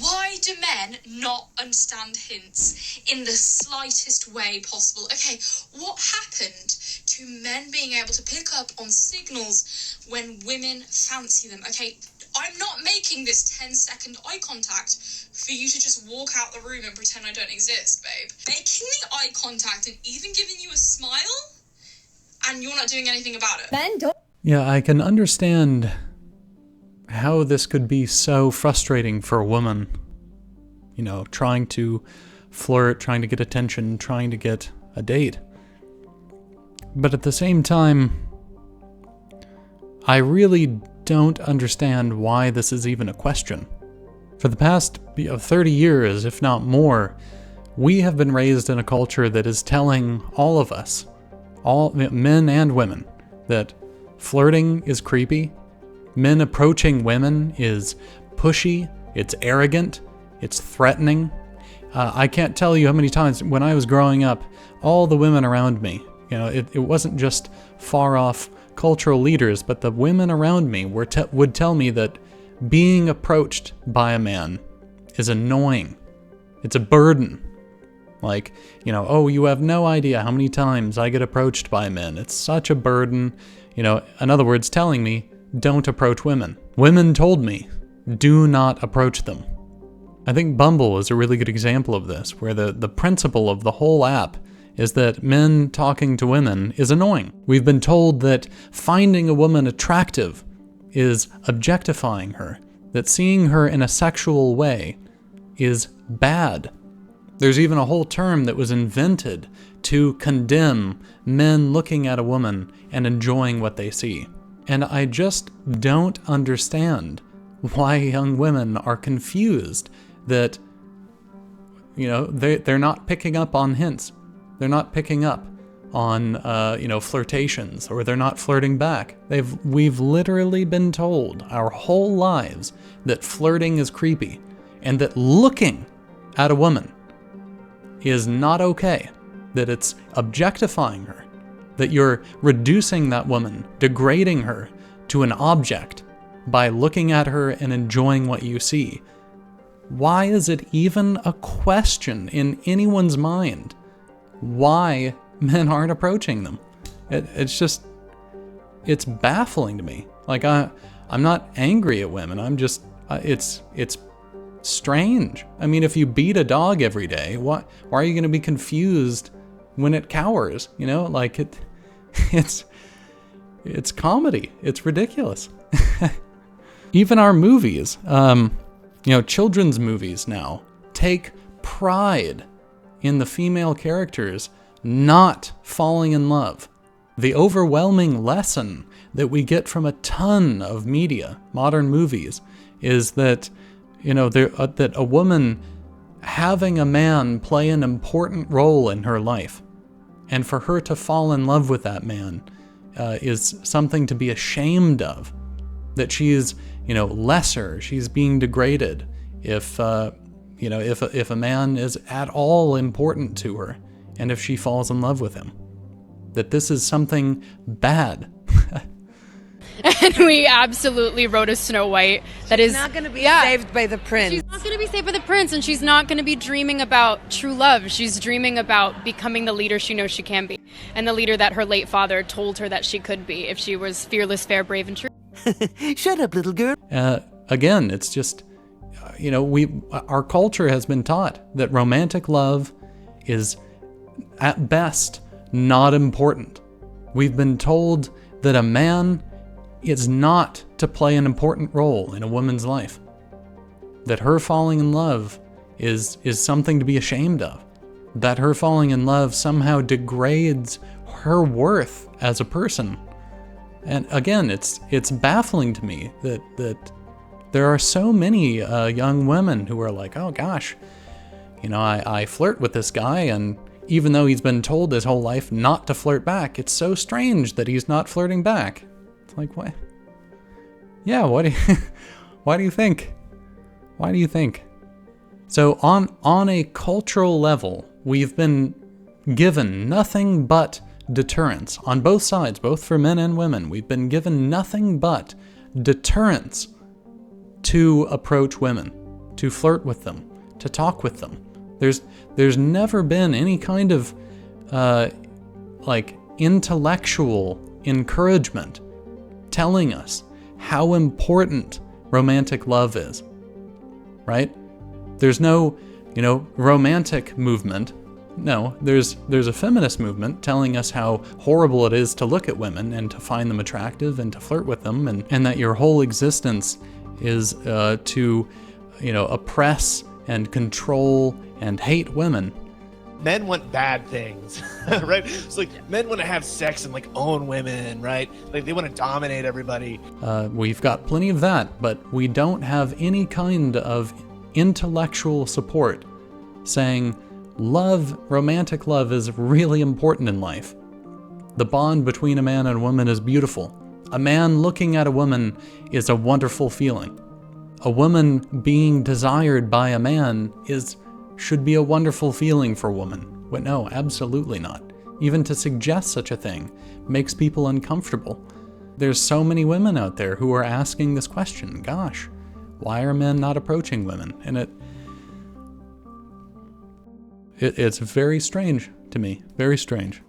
Why do men not understand hints in the slightest way possible? Okay, what happened to men being able to pick up on signals when women fancy them? Okay, I'm not making this 10-second eye contact for you to just walk out the room and pretend I don't exist, babe. Making the eye contact and even giving you a smile, and you're not doing anything about it. Men don't. Yeah, I can understand how this could be so frustrating for a woman. You know, trying to flirt, trying to get attention, trying to get a date. But at the same time, I really don't understand why this is even a question. For the past 30 years, if not more, we have been raised in a culture that is telling all of us, all men and women, that flirting is creepy. Men approaching women is pushy, it's arrogant, it's threatening. I can't tell you how many times when I was growing up, all the women around me, you know, it wasn't just far off cultural leaders, but the women around me would tell me that being approached by a man is annoying. It's a burden. Like, you know, oh, you have no idea how many times I get approached by men. It's such a burden. You know, in other words, telling me, don't approach women. Women told me, do not approach them. I think Bumble is a really good example of this, where the principle of the whole app is that men talking to women is annoying. We've been told that finding a woman attractive is objectifying her, that seeing her in a sexual way is bad. There's even a whole term that was invented to condemn men looking at a woman and enjoying what they see. And I just don't understand why young women are confused that, you know, they're not picking up on hints. They're not picking up on, flirtations, or they're not flirting back. We've literally been told our whole lives that flirting is creepy and that looking at a woman is not okay, that it's objectifying her, that you're reducing that woman, degrading her to an object by looking at her and enjoying what you see. Why is it even a question in anyone's mind why men aren't approaching them? It's baffling to me. Like, I'm not angry at women. I'm just, it's strange. I mean, if you beat a dog every day, why are you going to be confused when it cowers? You know, like it's comedy. It's ridiculous. Even our movies, children's movies now take pride in the female characters not falling in love. The overwhelming lesson that we get from a ton of media, modern movies, is that, that a woman having a man play an important role in her life, and for her to fall in love with that man is something to be ashamed of. That she is, lesser, she's being degraded if a man is at all important to her, and if she falls in love with him. That this is something bad. And we absolutely wrote a Snow White that she's is not going to be saved by the prince. She's not going to be saved by the prince, and she's not going to be dreaming about true love. She's dreaming about becoming the leader she knows she can be, and the leader that her late father told her that she could be if she was fearless, fair, brave, and true. Shut up, little girl. Again, it's just, our culture has been taught that romantic love is, at best, not important. We've been told that a man is not to play an important role in a woman's life. That her falling in love is something to be ashamed of. That her falling in love somehow degrades her worth as a person. And again, it's baffling to me that there are so many young women who are like, oh gosh, I flirt with this guy, and even though he's been told his whole life not to flirt back, it's so strange that he's not flirting back. It's like, what? Yeah, why do you think? Why do you think? So on a cultural level, we've been given nothing but deterrence on both sides, both for men and women. We've been given nothing but deterrence to approach women, to flirt with them, to talk with them. There's never been any kind of intellectual encouragement telling us how important romantic love is, right? There's no, romantic movement. No, there's a feminist movement telling us how horrible it is to look at women and to find them attractive and to flirt with them, and that your whole existence is to, oppress and control and hate women. Men want bad things, right? It's like men want to have sex and own women, right? Like they want to dominate everybody. We've got plenty of that, but we don't have any kind of intellectual support saying romantic love is really important in life. The bond between a man and a woman is beautiful. A man looking at a woman is a wonderful feeling. A woman being desired by a man should be a wonderful feeling for a woman. But no, absolutely not. Even to suggest such a thing makes people uncomfortable. There's so many women out there who are asking this question. Gosh, why are men not approaching women? And it's very strange to me, very strange.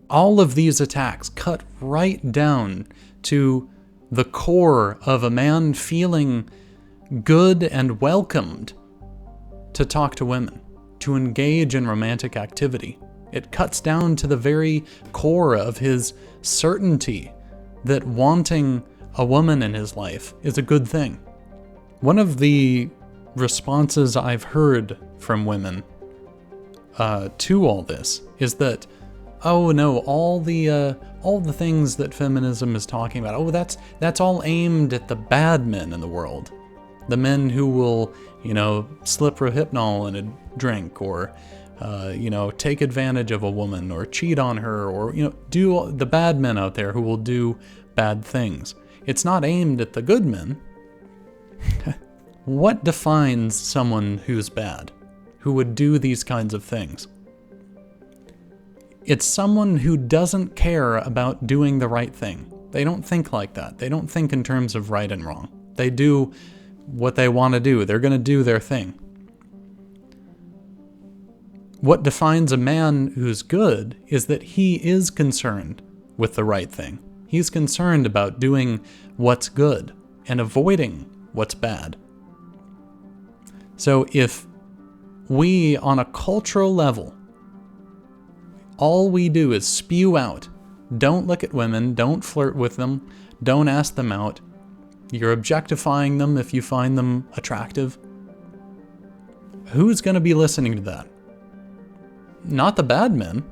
All of these attacks cut right down to the core of a man feeling good and welcomed to talk to women, to engage in romantic activity. It cuts down to the very core of his certainty that wanting a woman in his life is a good thing. One of the responses I've heard from women to all this is that, oh no, all the things that feminism is talking about, that's all aimed at the bad men in the world. The men who will, slip Rohypnol in a drink, or, take advantage of a woman, or cheat on her, or, do the bad men out there who will do bad things. It's not aimed at the good men. What defines someone who's bad, who would do these kinds of things? It's someone who doesn't care about doing the right thing. They don't think like that. They don't think in terms of right and wrong. They do what they want to do. They're going to do their thing. What defines a man who's good is that he is concerned with the right thing. He's concerned about doing what's good and avoiding what's bad. So if we, on a cultural level, all we do is spew out, don't look at women, don't flirt with them, don't ask them out, you're objectifying them if you find them attractive, who's going to be listening to that? Not the bad men.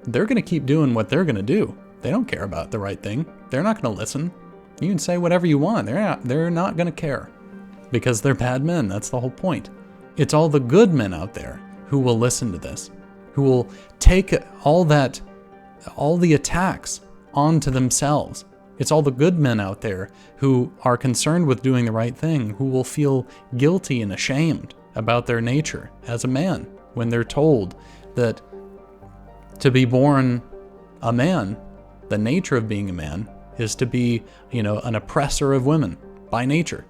They're going to keep doing what they're going to do. They don't care about the right thing. They're not going to listen. You can say whatever you want. They're not going to care because they're bad men. That's the whole point. It's all the good men out there who will listen to this, who will take all the attacks onto themselves. It's all the good men out there who are concerned with doing the right thing, who will feel guilty and ashamed about their nature as a man when they're told that to be born a man, the nature of being a man, is to be, an oppressor of women by nature.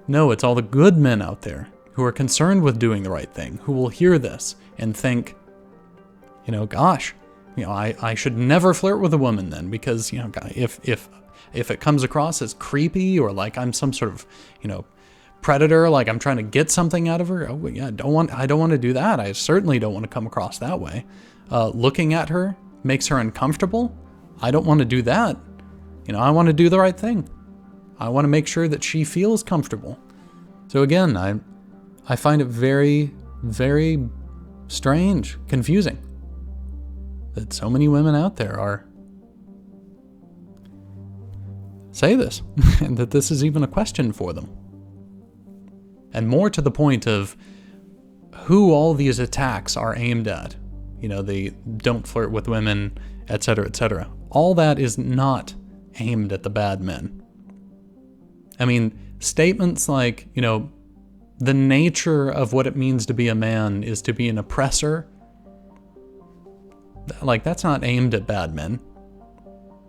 No, it's all the good men out there who are concerned with doing the right thing, who will hear this and think, gosh, I should never flirt with a woman then, because, if it comes across as creepy or like I'm some sort of, predator, like I'm trying to get something out of her, I don't want to do that. I certainly don't want to come across that way. Looking at her makes her uncomfortable. I don't want to do that. I want to do the right thing. I want to make sure that she feels comfortable. So again, I find it very, very strange, confusing that so many women out there say this, and that this is even a question for them. And more to the point of who all these attacks are aimed at. They don't flirt with women, etc., etc. All that is not aimed at the bad men. I mean, statements like, the nature of what it means to be a man is to be an oppressor, like that's not aimed at bad men.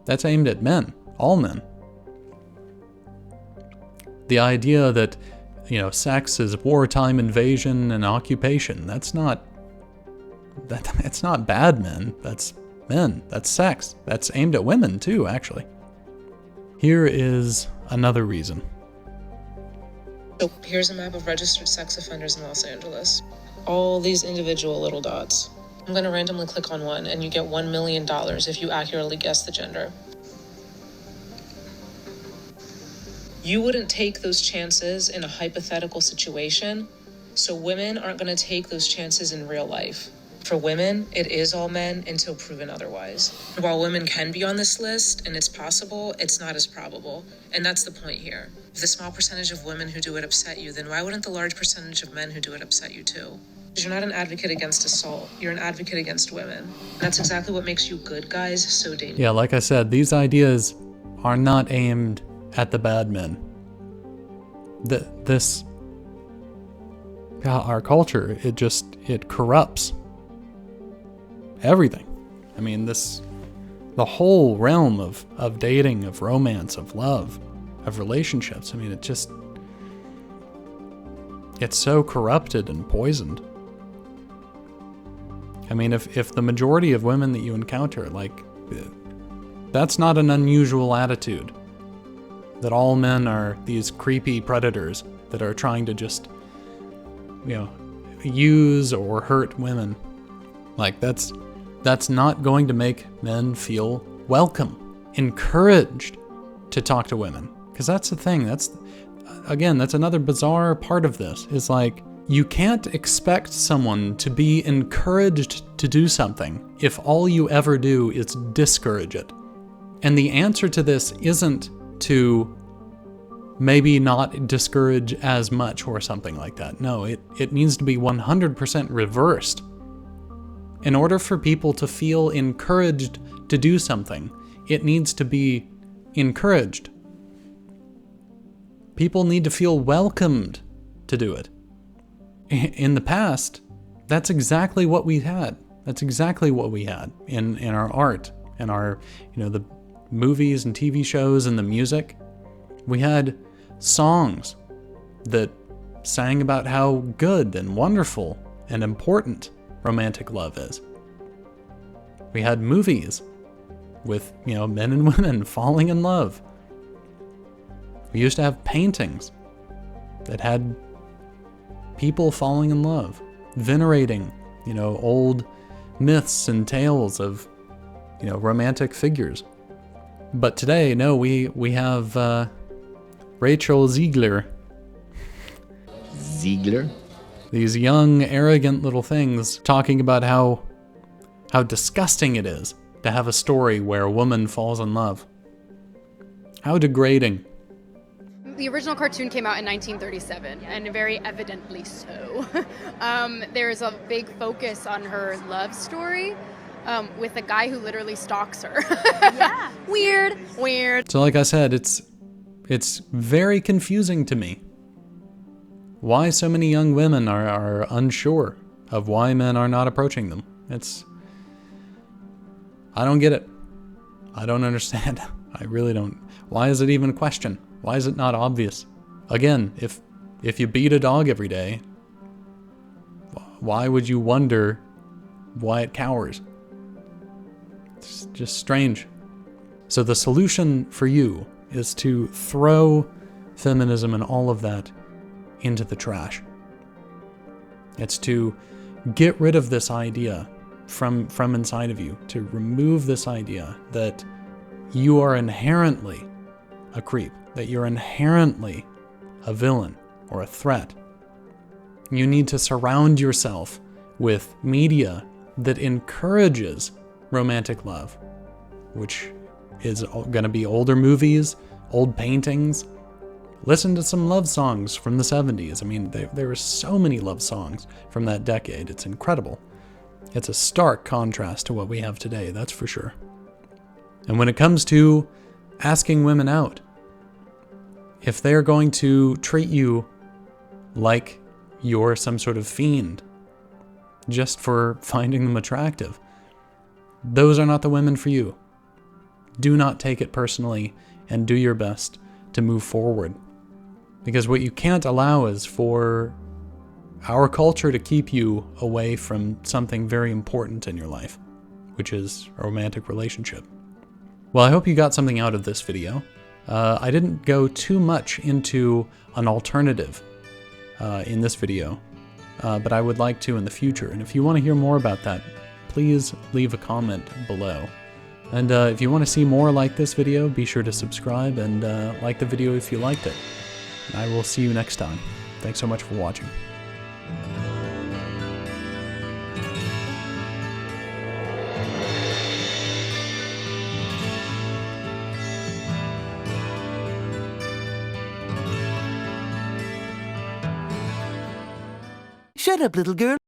That's aimed at men, all men. The idea that, sex is wartime invasion and occupation, that's not bad men. That's men. That's sex. That's aimed at women too, actually. Here is another reason. So here's a map of registered sex offenders in Los Angeles. All these individual little dots. I'm going to randomly click on one, and you get $1 million if you accurately guess the gender. You wouldn't take those chances in a hypothetical situation, so women aren't going to take those chances in real life. For women, it is all men until proven otherwise. While women can be on this list, and it's possible, it's not as probable. And that's the point here. If the small percentage of women who do it upset you, then why wouldn't the large percentage of men who do it upset you too? Because you're not an advocate against assault. You're an advocate against women. And that's exactly what makes you good guys so dangerous. Yeah, like I said, these ideas are not aimed at the bad men. Our culture, it corrupts everything. I mean, the whole realm of dating, of romance, of love, of relationships, I mean, it's so corrupted and poisoned. I mean, if the majority of women that you encounter, that's not an unusual attitude. That all men are these creepy predators that are trying to just, use or hurt women. That's not going to make men feel welcome, encouraged to talk to women. Because that's the thing. That's another bizarre part of this. Is you can't expect someone to be encouraged to do something if all you ever do is discourage it. And the answer to this isn't to maybe not discourage as much or something like that. No, it needs to be 100% reversed. In order for people to feel encouraged to do something, it needs to be encouraged. People need to feel welcomed to do it. In the past, that's exactly what we had. That's exactly what we had in our art, in our, the movies and TV shows and the music. We had songs that sang about how good and wonderful and important romantic love is. We had movies with, men and women falling in love. We used to have paintings that had people falling in love, venerating, old myths and tales of, romantic figures. But today, no, we have Rachel Ziegler. Ziegler? These young, arrogant little things talking about how disgusting it is to have a story where a woman falls in love. How degrading. The original cartoon came out in 1937, and very evidently so. There's a big focus on her love story with a guy who literally stalks her. Yeah. Weird. So like I said, it's very confusing to me. Why so many young women are unsure of why men are not approaching them. I don't get it. I don't understand. I really don't. Why is it even a question? Why is it not obvious? Again, if you beat a dog every day, why would you wonder why it cowers? It's just strange. So the solution for you is to throw feminism and all of that into the trash. It's to get rid of this idea from inside of you, to remove this idea that you are inherently a creep, that you're inherently a villain or a threat. You need to surround yourself with media that encourages romantic love, which is going to be older movies, old paintings. Listen to some love songs from the 70s. I mean, there were so many love songs from that decade. It's incredible. It's a stark contrast to what we have today, that's for sure. And when it comes to asking women out, if they're going to treat you like you're some sort of fiend just for finding them attractive, those are not the women for you. Do not take it personally and do your best to move forward. Because what you can't allow is for our culture to keep you away from something very important in your life, which is a romantic relationship. Well, I hope you got something out of this video. I didn't go too much into an alternative in this video, but I would like to in the future. And if you want to hear more about that, please leave a comment below. And if you want to see more like this video, be sure to subscribe and like the video if you liked it. And I will see you next time. Thanks so much for watching. Shut up, little girl.